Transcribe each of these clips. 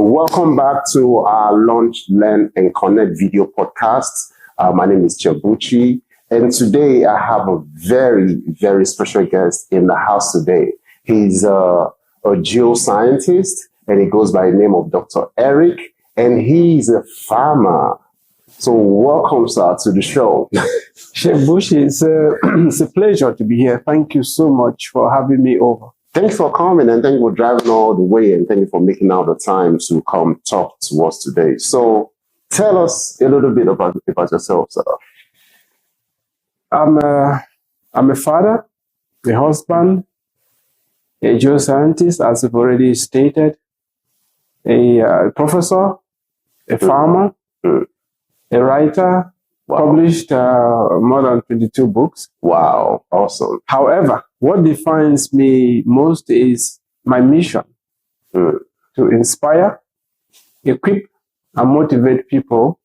Welcome back to our Launch, Learn, and Connect video podcast. My name is Bucci, and today I have a very, very special guest in the house today. He's a geoscientist, and he goes by the name of Dr. Eric, and he's a farmer. So welcome, sir, to the show. Chef Bucci, it's a pleasure to be here. Thank you so much for having me over. Thanks for coming, and thank you for driving all the way, and thank you for making out the time to come talk to us today. So tell us a little bit about yourself, sir. I'm a father, a husband, a geoscientist, as I've already stated, a professor, a farmer, a writer, published more than 22 books. Wow, awesome. However, what defines me most is my mission to inspire, equip, and motivate people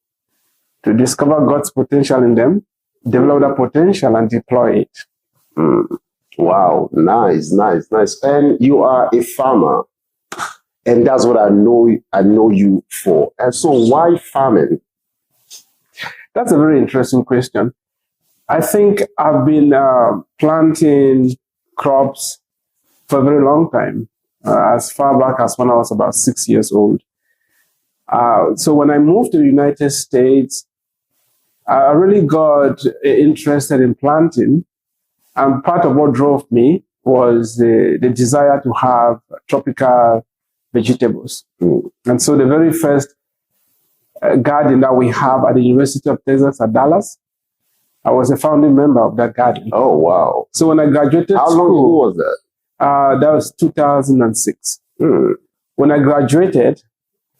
to discover God's potential in them, develop that potential, and deploy it. Wow, nice. And you are a farmer, and that's what I know you for. And so why farming? That's a very interesting question. I think I've been planting crops for a very long time, as far back as when I was about 6 years old. So when I moved to the United States, I really got interested in planting. And part of what drove me was the desire to have tropical vegetables. And so the very first garden that we have at the University of Texas at Dallas, I was a founding member of that garden. Oh, wow. So when I graduated How long ago was that? That was 2006. When I graduated,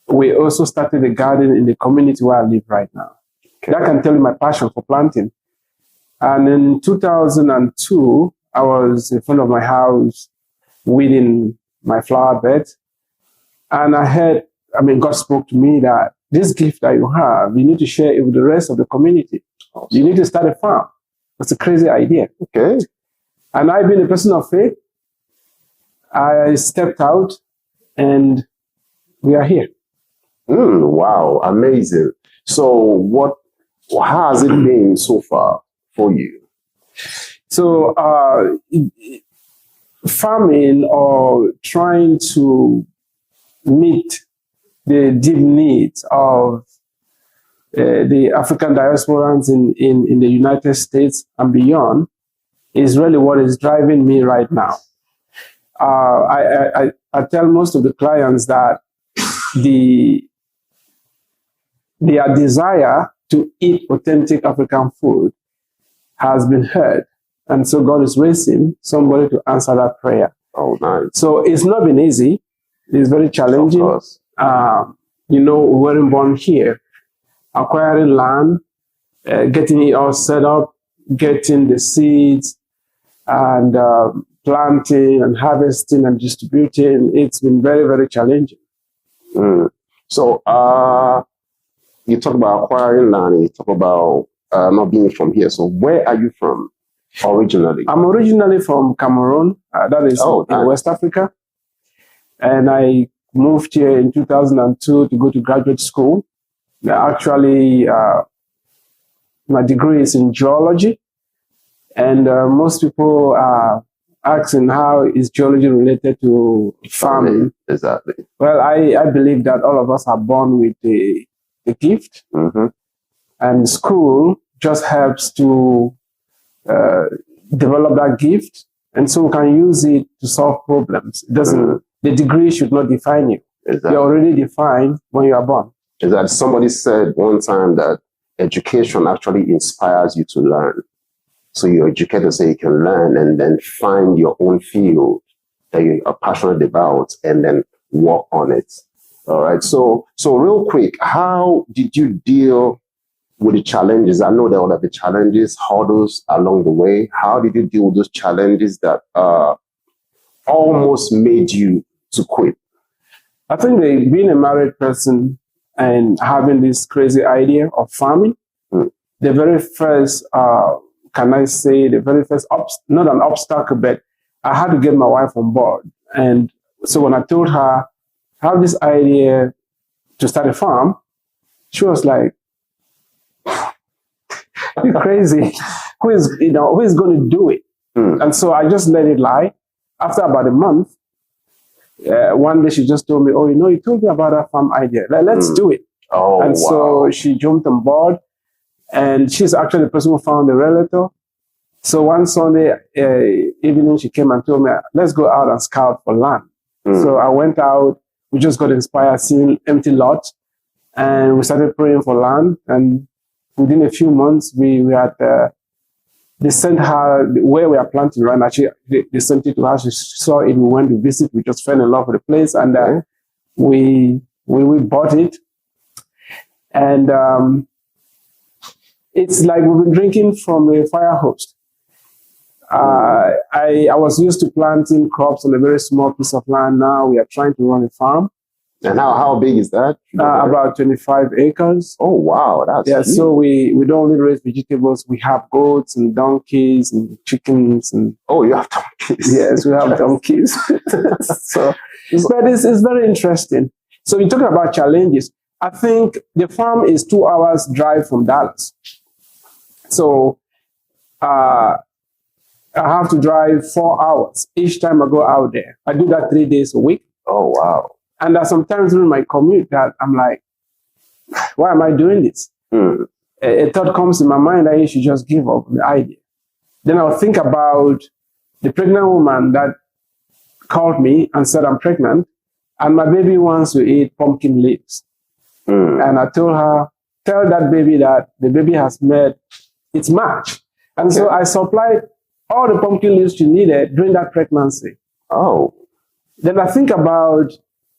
we also started a garden in the community where I live right now. Okay. That can tell you my passion for planting. And in 2002, I was in front of my house weeding my flower bed. And God spoke to me that this gift that you have, you need to share it with the rest of the community. Awesome. You need to start a farm. That's a crazy idea. Okay. And I've been a person of faith. I stepped out and we are here. Wow, amazing. So how has it been so far for you? So farming or trying to meet the deep needs of the African diasporans in the United States and beyond is really what is driving me right now. I tell most of the clients that their desire to eat authentic African food has been heard. And so God is raising somebody to answer that prayer. Oh, nice. So it's not been easy. It's very challenging. Of course. We weren't born here. Acquiring land, getting it all set up, getting the seeds, and planting and harvesting and distributing. It's been very, very challenging. So you talk about acquiring land, you talk about not being from here. So where are you from originally? I'm originally from Cameroon. That is in West Africa. And I moved here in 2002 to go to graduate school. Actually, my degree is in geology. And most people are asking how is geology related to farming. Exactly. Well, I believe that all of us are born with the gift. And school just helps to develop that gift. And so we can use it to solve problems. It doesn't. The degree should not define you. Exactly. You're already defined when you are born. Is that somebody said one time that education actually inspires you to learn. So you're educated so you can learn and then find your own field that you are passionate about and then work on it. All right. So real quick, how did you deal with the challenges? I know there were the challenges, hurdles along the way. How did you deal with those challenges that almost made you to quit? I think being a married person and having this crazy idea of farming, the very first, not an obstacle, but I had to get my wife on board. And so when I told her, I have this idea to start a farm, she was like, "You crazy? Who is going to do it?" And so I just let it lie. After about a month, one day she just told me, "Oh, you told me about that farm idea. Let's do it." Oh, and wow. So she jumped on board, and she's actually the person who found the realtor. So one Sunday evening, she came and told me, "Let's go out and scout for land." So I went out. We just got inspired seeing empty lots, and we started praying for land. And within a few months, we had they sent her where we are planting right now. Actually, they sent it to her. She saw it. We went to visit. We just fell in love with the place, and we bought it. And it's like we've been drinking from a fire hose. I was used to planting crops on a very small piece of land. Now we are trying to run a farm. And how big is that? About 25 acres. Oh, wow. That's huge. So we don't only raise vegetables. We have goats and donkeys and chickens. Oh, you have donkeys. Yes, we have donkeys. But it's very interesting. So you're talking about challenges. I think the farm is 2 hours drive from Dallas. So I have to drive 4 hours each time I go out there. I do that 3 days a week. Oh, wow. And there's sometimes during my commute that I'm like, why am I doing this? A thought comes in my mind that you should just give up the idea. Then I'll think about the pregnant woman that called me and said, "I'm pregnant, and my baby wants to eat pumpkin leaves." And I told her, "Tell that baby that the baby has made its match." And so I supplied all the pumpkin leaves she needed during that pregnancy. Oh. Then I think about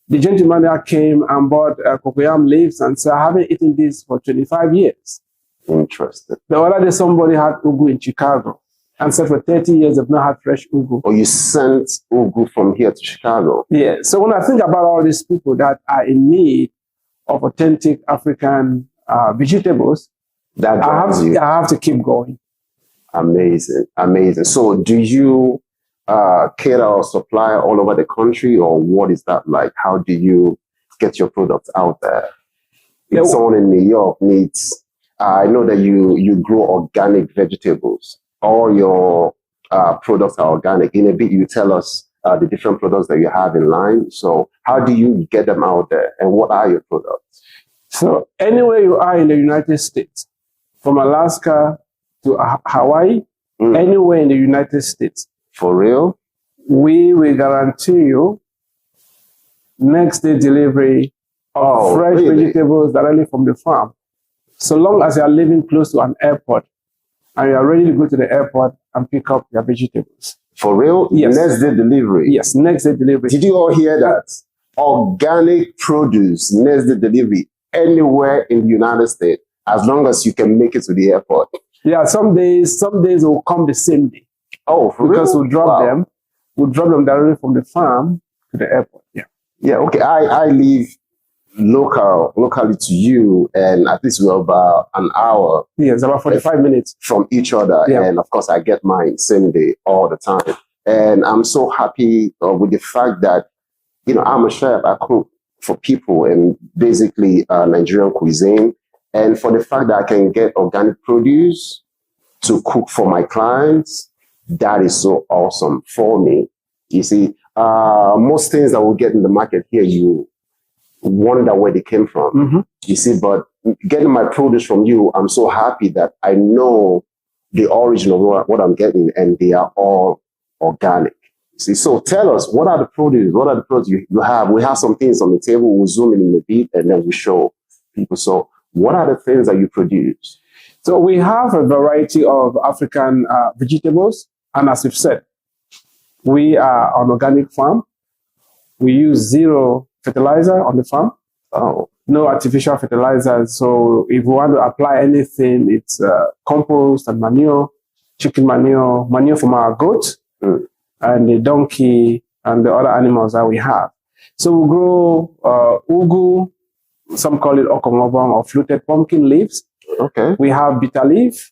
the gentleman that came and bought cocoyam leaves and said, "I haven't eaten this for 25 years. Interesting. The other day, somebody had ugu in Chicago and said for 30 years they've not had fresh ugu. Oh, you sent ugu from here to Chicago? Yeah. So when I think about all these people that are in need of authentic African vegetables, I have to keep going. Amazing. Amazing. So do you cater or supply all over the country, or what is that like? How do you get your products out there? If someone in New York needs, I know that you grow organic vegetables. All your products are organic. In a bit, you tell us the different products that you have in line. So how do you get them out there, and what are your products? So anywhere you are in the United States, from Alaska to Hawaii, anywhere in the United States. For real? We will guarantee you next day delivery of fresh vegetables directly from the farm. So long as you are living close to an airport and you are ready to go to the airport and pick up your vegetables. For real? Yes. Next day delivery? Yes, next day delivery. Did you all hear that? Organic produce, next day delivery, anywhere in the United States, as long as you can make it to the airport. Yeah, some days will come the same day. Oh, for because real? we'll drop them directly from the farm to the airport. Yeah. Yeah, okay. I live locally to you, and at least we're about an hour. Yes, about 45 minutes from each other. Yeah. And of course, I get mine same day all the time. And I'm so happy with the fact that, I'm a chef. I cook for people and basically Nigerian cuisine. And for the fact that I can get organic produce to cook for my clients, that is so awesome for me. You see, most things that we get in the market here, you wonder where they came from. You see, but getting my produce from you, I'm so happy that I know the origin of what I'm getting, and they are all organic. See, so tell us, what are the produce? What are the products you have? We have some things on the table. We'll zoom in a bit, and then we show people. So what are the things that you produce? So we have a variety of African vegetables. And as we've said, we are an organic farm. We use zero fertilizer on the farm. Oh. No artificial fertilizers. So if we want to apply anything, it's compost and manure, chicken manure, manure from our goats, and the donkey and the other animals that we have. So we grow ugu, some call it okongobong or fluted pumpkin leaves. Okay. We have bitter leaf.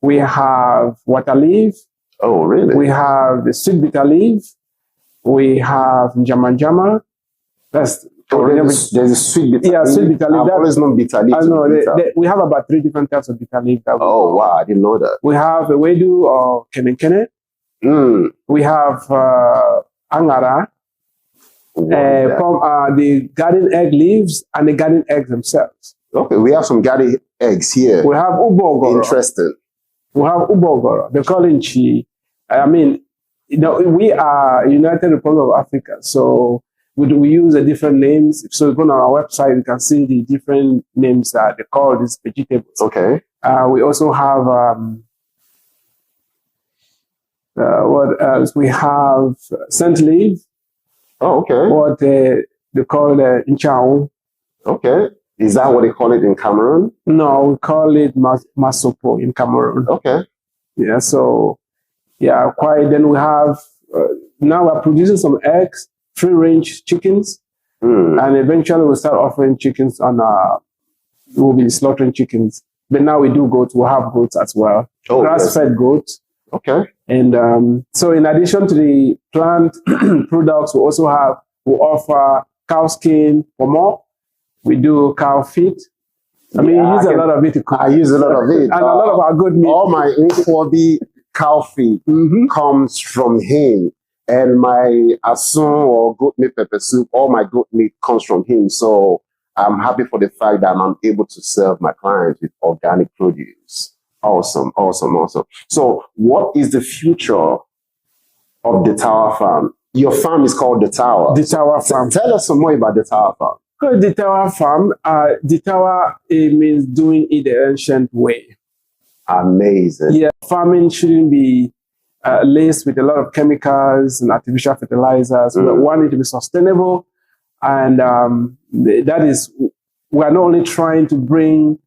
We have water leaf. Oh, really? We have the sweet bitter leaf. We have njama njama. That's Oh, there's a sweet bitter leaf. Yeah, sweet bitter leaf. I've always known bitter leaf. I know. We have about 3 different types of bitter leaf. Oh, wow. I didn't know that. We have ewedu or kene. We have angara, the garden egg leaves, and the garden eggs themselves. Okay, we have some garden eggs here. We have ubogoro. Interesting. We have ubogoro. They call it chi. I mean, we are United Republic of Africa, so we use a different names. So you go on our website, you can see the different names that they call these vegetables. Okay. We also have what else? We have scent leaf. Oh, okay. What they call inchao. Okay. Is that what they call it in Cameroon? No, we call it masopo in Cameroon. Okay. Yeah. So yeah, quite. Then we have now we're producing some eggs, free-range chickens, and eventually we'll start offering chickens on. We'll be slaughtering chickens, but now we do goats. We'll have goats as well. Oh, grass-fed goats. Okay. And so, in addition to the plant products, we offer cow skin for more. We do cow feet. I mean, you use a lot of it to cook. I use a lot of it. And a lot of our good meat. All my Nkwobi cow feet comes from him. And my asun or goat meat pepper soup, all my goat meat comes from him. So I'm happy for the fact that I'm able to serve my clients with organic produce. Awesome, awesome, awesome. So what is the future of the Tower Farm? Your farm is called the Tower. The Tower Farm. Tell us some more about the Tower Farm. The Tower Farm, the Tower, it means doing it the ancient way. Amazing. Yeah, farming shouldn't be laced with a lot of chemicals and artificial fertilizers. We want it to be sustainable. And that is, we're not only trying to bring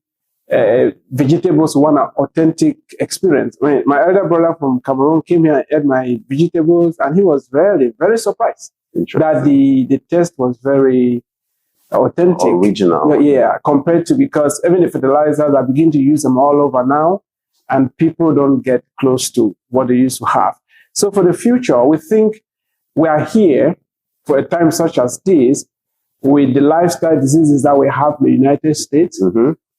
vegetables who want an authentic experience. My elder brother from Cameroon came here and ate my vegetables, and he was very, very surprised that the taste was very authentic. Original. Yeah, compared to, because even the fertilizers are beginning to use them all over now, and people don't get close to what they used to have. So for the future, we think we are here for a time such as this, with the lifestyle diseases that we have in the United States.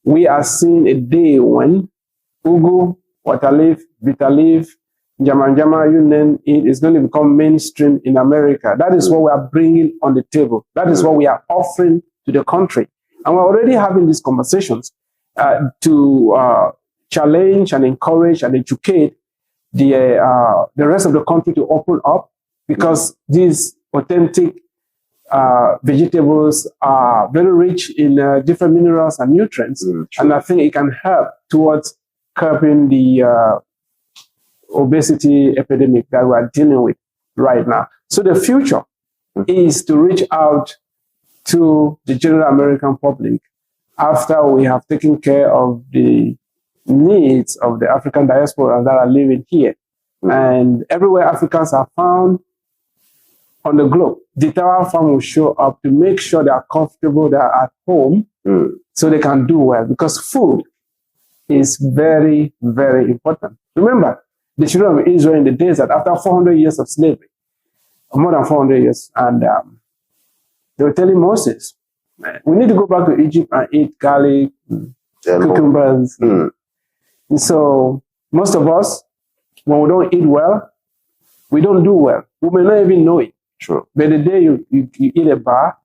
We are seeing a day when ugu, water leaf, bitter leaf, jama, you name it, is going to become mainstream in America. That is what we are bringing on the table. That is what we are offering to the country. And we're already having these conversations to challenge and encourage and educate the rest of the country to open up, because these authentic vegetables are very rich in different minerals and nutrients. And I think it can help towards curbing the obesity epidemic that we are dealing with right now. So the future is to reach out to the general American public after we have taken care of the needs of the African diaspora that are living here. And everywhere Africans are found on the globe, the Tower Farm will show up to make sure they are comfortable, they are at home, so they can do well. Because food is very, very important. Remember, the children of Israel in the days that after 400 years of slavery, more than 400 years, and they were telling Moses, we need to go back to Egypt and eat garlic, cucumbers. And so most of us, when we don't eat well, we don't do well. We may not even know it. Sure. But the day you eat a bar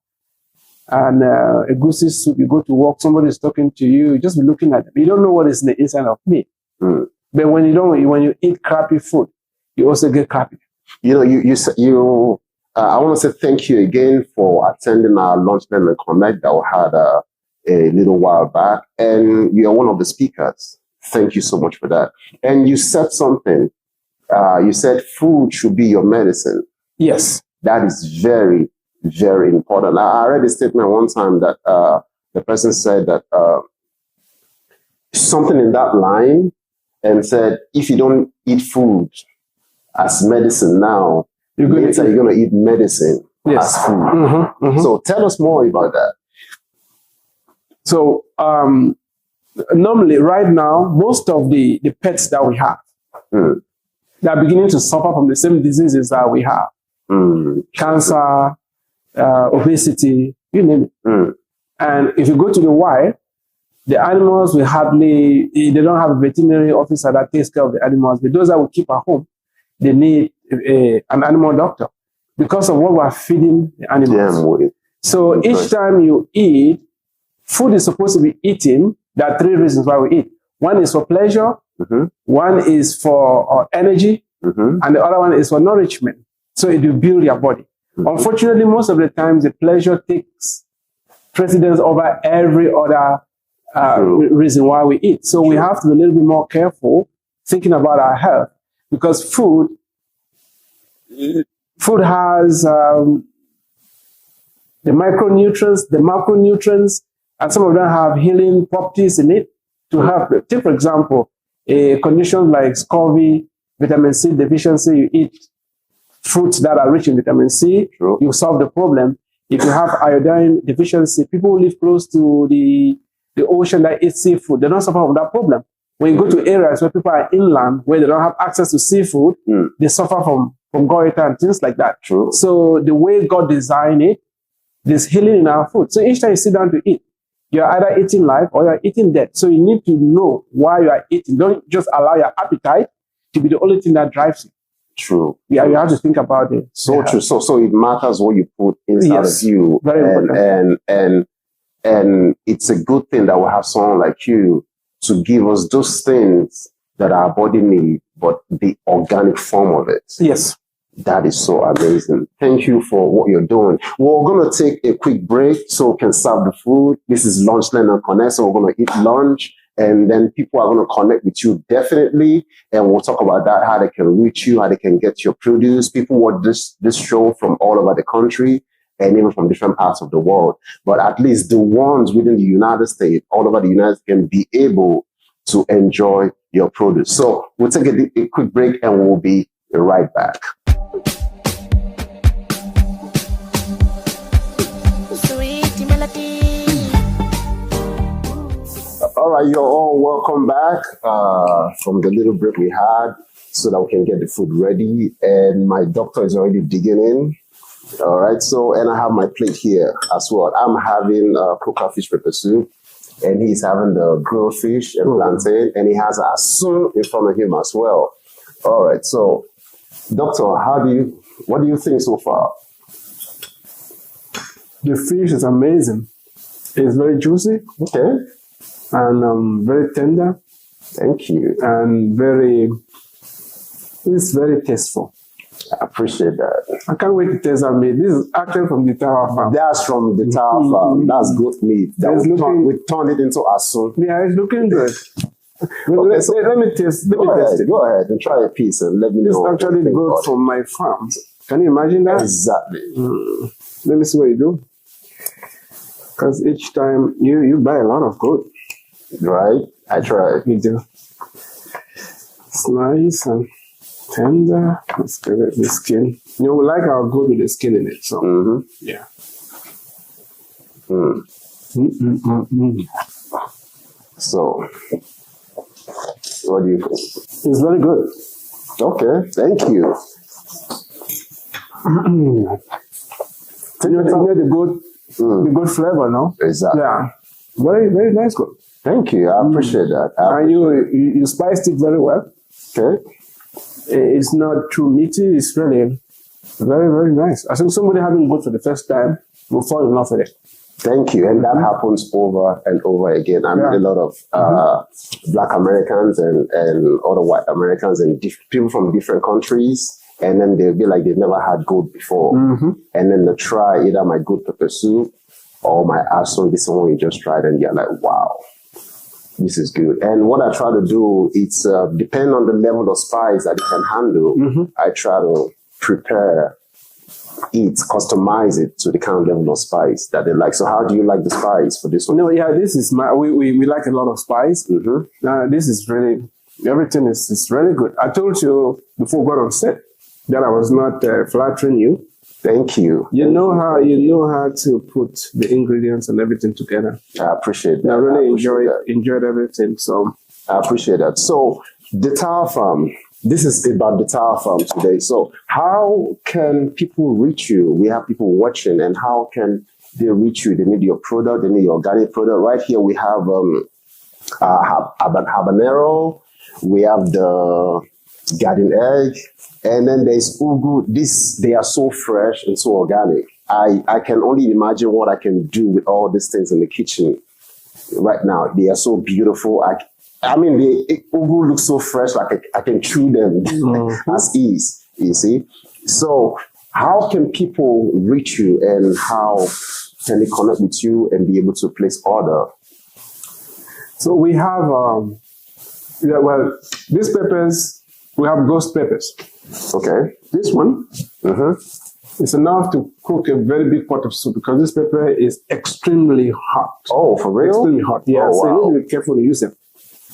and a goosey soup, you go to work, somebody is talking to you, you just be looking at them. You don't know what is in the inside of me. But when you eat crappy food, you also get crappy. You know, I want to say thank you again for attending our Lunch Learn and Connect that we had a little while back, and you're one of the speakers. Thank you so much for that. And you said something. You said food should be your medicine. Yes. That is very, very important. I read a statement one time that the person said that something in that line, and said, if you don't eat food as medicine now, later you're going to eat medicine as food. So tell us more about that. So normally, right now, most of the pets that we have, they are beginning to suffer from the same diseases that we have. Cancer, obesity, you name it. Mm. And if you go to the wild, the animals will hardly, they don't have a veterinary officer that takes care of the animals. But those that we keep at home, they need an animal doctor because of what we're feeding the animals. Yeah, so each time you eat, food is supposed to be eaten. There are three reasons why we eat. One is for pleasure, one is for energy, and the other one is for nourishment. So it will build your body. Unfortunately, most of the times, the pleasure takes precedence over every other reason why we eat. So we have to be a little bit more careful thinking about our health, because food has the micronutrients, the macronutrients, and some of them have healing properties in it to help. Take, for example, a condition like scurvy, vitamin C deficiency. You eat fruits that are rich in vitamin C, you solve the problem. If you have iodine deficiency, people who live close to the ocean that eat seafood, they don't suffer from that problem. When you go to areas where people are inland, where they don't have access to seafood, they suffer from goiter and things like that. So the way God designed it, there's healing in our food. So each time you sit down to eat, you're either eating life or you're eating death. So you need to know why you are eating. Don't just allow your appetite to be the only thing that drives you. True. Yeah, you have to think about it. So true. So it matters what you put inside of you. Very important. And it's a good thing that we have someone like you to give us those things that our body needs, but the organic form of it. Yes. That is so amazing. Thank you for what you're doing. We're going to take a quick break so we can serve the food. This is Lunch, Learn, and Connect. So we're going to eat lunch, and then people are going to connect with you definitely. And we'll talk about that, how they can reach you, how they can get your produce. People watch this show from all over the country and even from different parts of the world. But at least the ones within the United States, all over the United States, can be able to enjoy your produce. So we'll take a quick break and we'll be right back. All right, you're all welcome back from the little break we had so that we can get the food ready. And my doctor is already digging in. All right, so, and I have my plate here as well. I'm having coca fish pepper soup, and he's having the grilled fish and plantain, and he has a soup in front of him as well. All right, so, doctor, what do you think so far? The fish is amazing. It's very juicy. Okay. And very tender. Thank you. And it's very tasteful. I appreciate that. I can't wait to taste that meat. This is actually from the Tower Farm. That's from the Tower Farm. That's goat meat. We turned it into asun. Yeah, it's looking good. Okay, so let me taste it. Go ahead and try a piece and let me know. It's actually goat from my farm. Can you imagine that? Exactly. Let me see what you do. Because each time you buy a lot of goat. Right? I try. You do. It's nice and tender. Let's give it the skin. We like our goat with the skin in it. So, yeah. So, what do you think? It's very good. Okay, thank you. You know the goat flavor, no? Exactly. Yeah. Very, very nice goat. Thank you. I appreciate that. And you spiced it very well. Okay. It's not too meaty. It's really very, very nice. I think somebody having goat for the first time will fall in love with it. Thank you. And that happens over and over again. I meet a lot of Black Americans and other white Americans and people from different countries. And then they'll be like, they've never had goat before. And then they try either my goat pepper soup or my asun. This one you just tried and you're like, wow, this is good. And what I try to do, it's depend on the level of spice that you can handle. I try to prepare it, customize it to the kind of level of spice that they like. So how do you like the spice for this one? No, yeah, this is we like a lot of spice. This is really, everything is really good. I told you before we got on set that I was not flattering you. Thank you. You know how to put the ingredients and everything together. I appreciate that. I really enjoyed everything. So I appreciate that. So the Tower Farm. This is about the Tower Farm today. So how can people reach you? We have people watching, and how can they reach you? They need your product, they need your organic product. Right here we have habanero, we have the garden egg, and then there's ugu. They are so fresh and so organic. I can only imagine what I can do with all these things in the kitchen right now. They are so beautiful. I mean, the ugu looks so fresh, like I can chew them as ease, you see. So how can people reach you, and how can they connect with you and be able to place order? So we have, these peppers, we have ghost peppers. Okay. This one is enough to cook a very big pot of soup, because this pepper is extremely hot. Oh, for real? Extremely hot, yeah. Oh, so wow. you need to be careful to use them.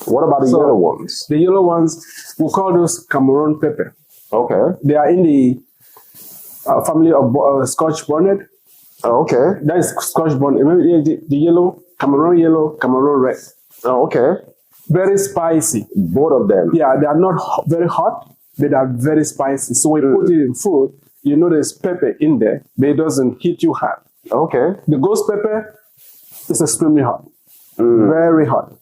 What about the yellow ones? The yellow ones, we call those Cameroon pepper. Okay. They are in the family of Scotch bonnet. Oh, okay. That is Scotch bonnet. Remember the yellow, Cameroon red. Oh, okay. Very spicy. Both of them. Yeah, they are not very hot, but they are very spicy. So when you put it in food, you know there's pepper in there, but it doesn't hit you hard. Okay. The ghost pepper is extremely hot. Very hot.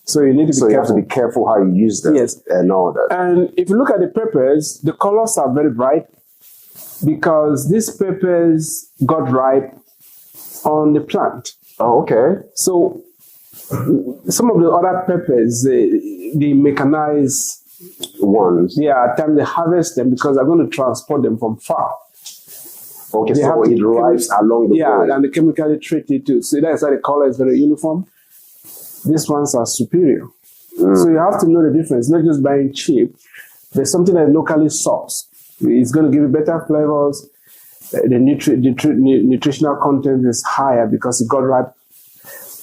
So you need to be careful. You have to be careful how you use them. Yes. And all that. And if you look at the peppers, the colors are very bright, because these peppers got ripe on the plant. Oh, okay. So some of the other peppers, the mechanized ones. Yeah, at time they harvest them, because they're going to transport them from far. Okay, so it arrives along the way. Yeah, and they chemically treat it too. So that's why the color is very uniform. These ones are superior. So you have to know the difference, not just buying cheap. There's something that locally sourced. It's going to give you better flavors. The nutritional content is higher because it got ripe.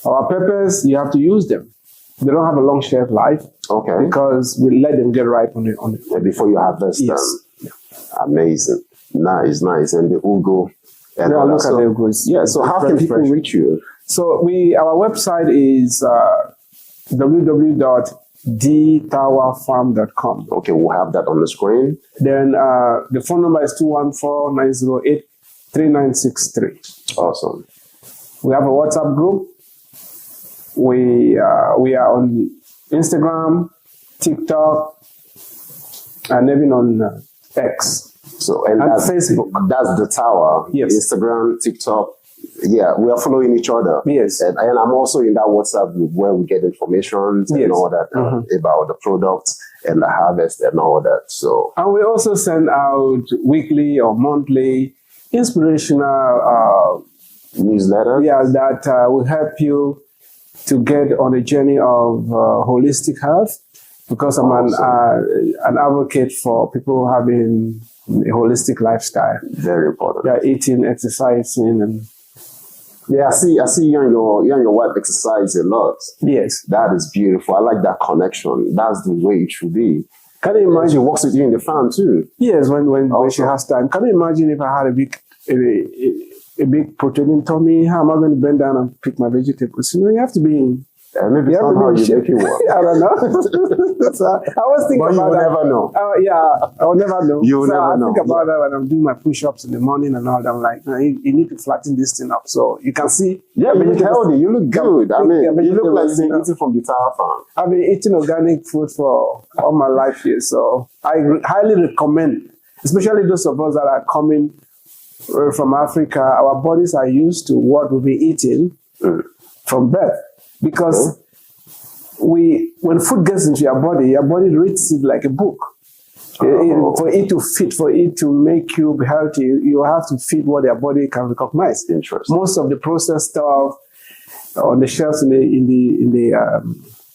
Our peppers, you have to use them. They don't have a long shelf life. Okay. Because we let them get ripe on the before you harvest them. Yeah. Amazing. Nice. And the ugu. And yeah, look at the ugu. Yeah, so how can people reach you? So our website is www.dtowerfarm.com. Okay, we'll have that on the screen. Then the phone number is 214-908-3963. Awesome. We have a WhatsApp group. We are on Instagram, TikTok, and even on X. So and that's Facebook. That's the tower. Yes. Instagram, TikTok. Yeah, we are following each other. Yes. And I'm also in that WhatsApp group where we get information and all that about the products and the harvest and all that. So. And we also send out weekly or monthly inspirational newsletters. Yeah, that will help you to get on a journey of holistic health, because I'm an advocate for people having a holistic lifestyle. Very important. Yeah, eating, exercising, and yeah, I see you and your wife exercise a lot. Yes, that is beautiful. I like that connection. That's the way it should be. Can you imagine? She works with you in the farm too. Yes, when she has time. Can you imagine if I had a big protein tummy? How am I going to bend down and pick my vegetables? You have to be. Maybe somehow you make it work. I don't know. So I was thinking about that. You will never know. I will never know. You will never know. I think about that when I'm doing my push-ups in the morning and all that. I'm like, you need to flatten this thing up. So you can see. Yeah, but you're healthy. You look good. I mean, you look like you're eating from the tower farm. I've been eating organic food for all my life here. So I highly recommend, especially those of us that are coming from Africa, our bodies are used to what we'll be eating from birth. Because when food gets into your body reads it like a book. For it to fit, for it to make you healthy, you have to feed what your body can recognize. Interesting. Most of the processed stuff on the shelves in the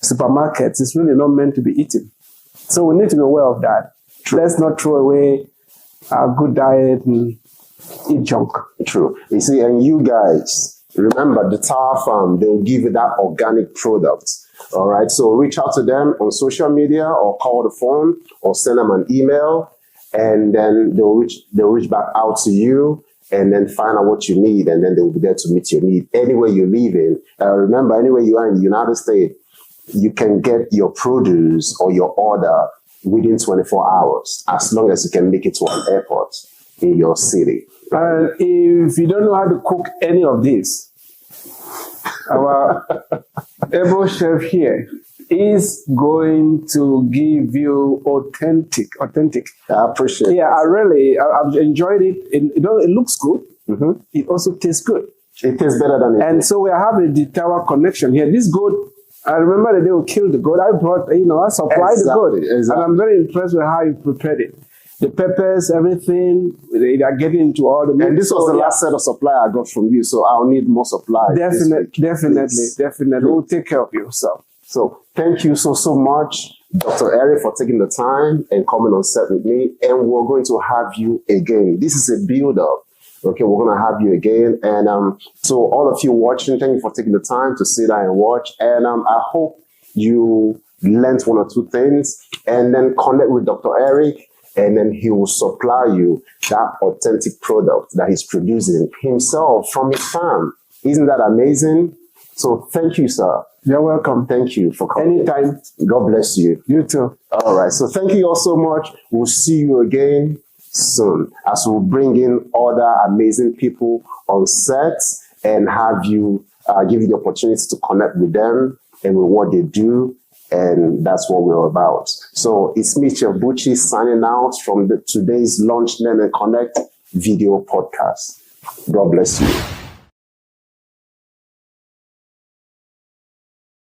supermarkets is really not meant to be eaten. So we need to be aware of that. True. Let's not throw away our good diet and eat junk. True. You see, and you guys, remember, the Tower Farm, they will give you that organic product. All right. So reach out to them on social media or call the phone or send them an email, and then they'll reach back out to you and then find out what you need, and then they will be there to meet your need anywhere you live in. Remember, anywhere you are in the United States, you can get your produce or your order within 24 hours, as long as you can make it to an airport in your city. And if you don't know how to cook any of this, our able chef here is going to give you authentic. I appreciate it. Yeah, I've enjoyed it. It looks good. Mm-hmm. It also tastes good. It tastes better than it. And so we are having the tower connection here. This goat, I remember the day we killed the goat. I brought, I supplied the goat. Exactly. And I'm very impressed with how you prepared it. The peppers, everything, they are getting into all the meat. And this was the last set of supply I got from you, so I'll need more supply. Definitely. We'll take care of you. So thank you so much, Dr. Eric, for taking the time and coming on set with me. And we're going to have you again. This is a build-up. Okay, we're going to have you again. And so all of you watching, thank you for taking the time to sit down and watch. And I hope you learned one or two things and then connect with Dr. Eric, and then he will supply you that authentic product that he's producing himself from his farm. Isn't that amazing? So thank you, sir. You're welcome. Thank you for coming. Anytime. God bless you. You too. All right. So thank you all so much. We'll see you again soon as we'll bring in other amazing people on set and have you give you the opportunity to connect with them and with what they do. And that's what we're about. So it's me, Chef Bucci, signing out from today's Launch, Learn and Connect video podcast. God bless you.